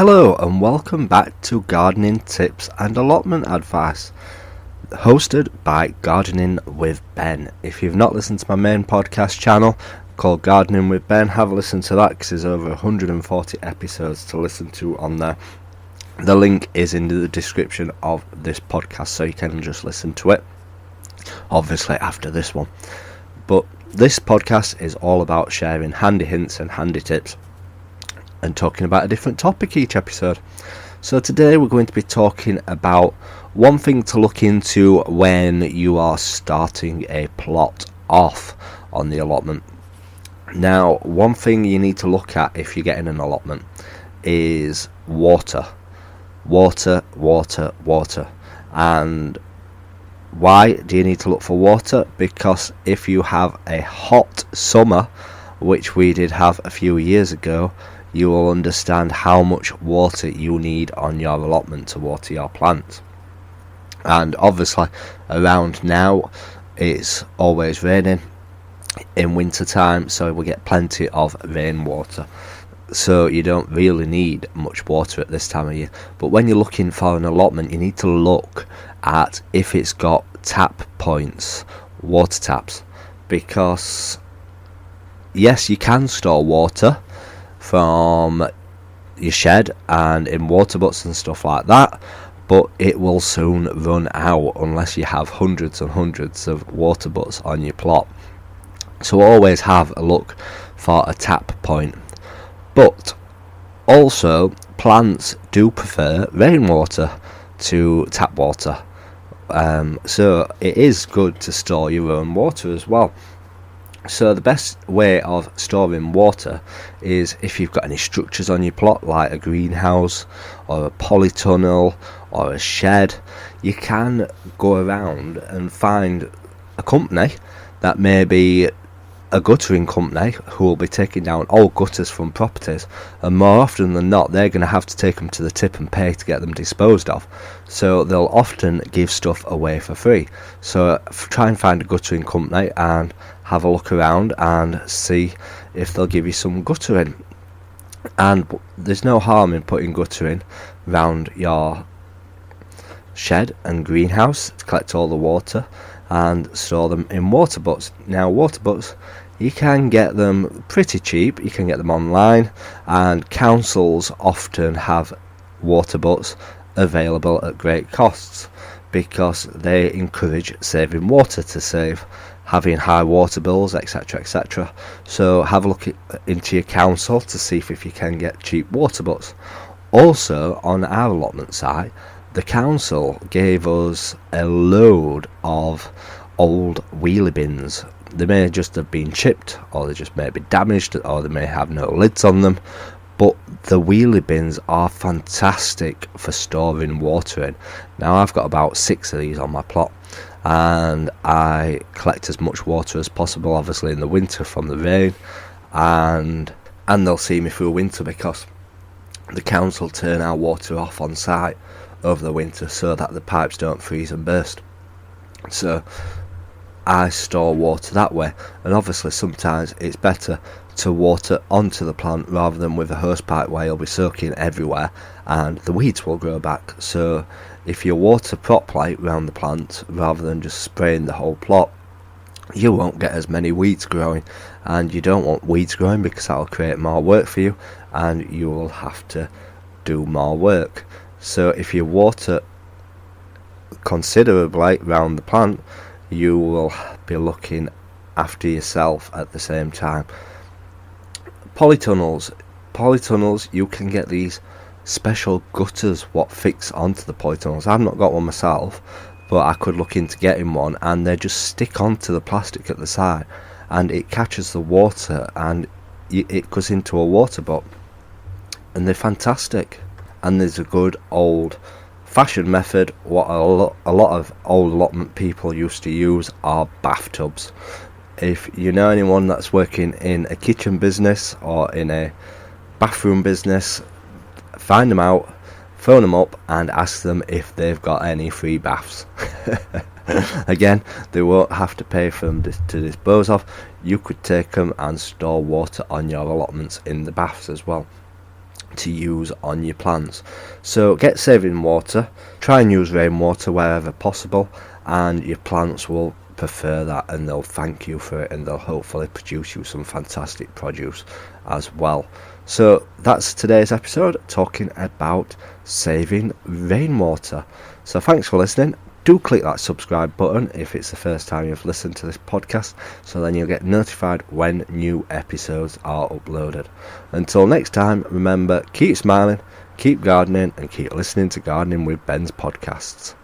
Hello and welcome back to Gardening Tips and Allotment Advice, hosted by Gardening with Ben. If you've not listened to my main podcast channel called Gardening with Ben, have a listen to that because there's over 140 episodes to listen to on there. The link is in the description of this podcast, so you can just listen to it, obviously after this one. But this podcast is all about sharing handy hints and handy tips and talking about a different topic each episode. So today we're going to be talking about one thing to look into when you are starting a plot off on the allotment. Now, one thing you need to look at if you're getting an allotment is water. Water. And why do you need to look for water? Because if you have a hot summer, which we did have a few years ago, you will understand how much water you need on your allotment to water your plants. And obviously around now it's always raining in winter time, so we get plenty of rainwater, so you don't really need much water at this time of year. But when you're looking for an allotment, you need to look at if it's got tap points, water taps, because yes, you can store water from your shed and in water butts and stuff like that, but it will soon run out unless you have hundreds and hundreds of water butts on your plot. So always have a look for a tap point. But also, plants do prefer rainwater to tap water, so it is good to store your own water as well. So the best way of storing water is if you've got any structures on your plot, like a greenhouse or a polytunnel or a shed. You can go around and find a company that may be a guttering company who will be taking down old gutters from properties, and more often than not they're going to have to take them to the tip and pay to get them disposed of, so they'll often give stuff away for free. So try and find a guttering company and have a look around and see if they'll give you some guttering. And there's no harm in putting guttering around your shed and greenhouse to collect all the water and store them in water butts. Now, water butts, you can get them pretty cheap. You can get them online, and councils often have water butts available at great costs because they encourage saving water to save having high water bills, etc, etc. So have a look into your council to see if you can get cheap water butts. Also, on our allotment site, the council gave us a load of old wheelie bins. They may just have been chipped, or they just may be damaged, or they may have no lids on them, but the wheelie bins are fantastic for storing water in. Now, I've got about 6 of these on my plot, and I collect as much water as possible, obviously in the winter from the rain, and they'll see me through winter because the council turn our water off on site over the winter so that the pipes don't freeze and burst. So I store water that way, and obviously sometimes it's better to water onto the plant rather than with a hosepipe where you'll be soaking everywhere and the weeds will grow back. So if you water properly around the plant rather than just spraying the whole plot, you won't get as many weeds growing, and you don't want weeds growing because that will create more work for you and you will have to do more work. So if you water considerably around the plant, you will be looking after yourself at the same time. Polytunnels, you can get these special gutters what fix onto the polytunnels. I've not got one myself, but I could look into getting one, and they just stick onto the plastic at the side and it catches the water and it goes into a water butt, and they're fantastic. And there's a good old fashioned method what a lot of old allotment people used to use are bathtubs. If you know anyone that's working in a kitchen business or in a bathroom business, find them out, phone them up and ask them if they've got any free baths. Again, they won't have to pay for them to dispose of. You could take them and store water on your allotments in the baths as well. to use on your plants. So get saving water, try and use rainwater wherever possible, and your plants will prefer that, and they'll thank you for it, and they'll hopefully produce you some fantastic produce as well. So that's today's episode, talking about saving rainwater. So thanks for listening. Do click that subscribe button if it's the first time you've listened to this podcast, so then you'll get notified when new episodes are uploaded. Until next time, remember, keep smiling, keep gardening, and keep listening to Gardening with Ben's podcasts.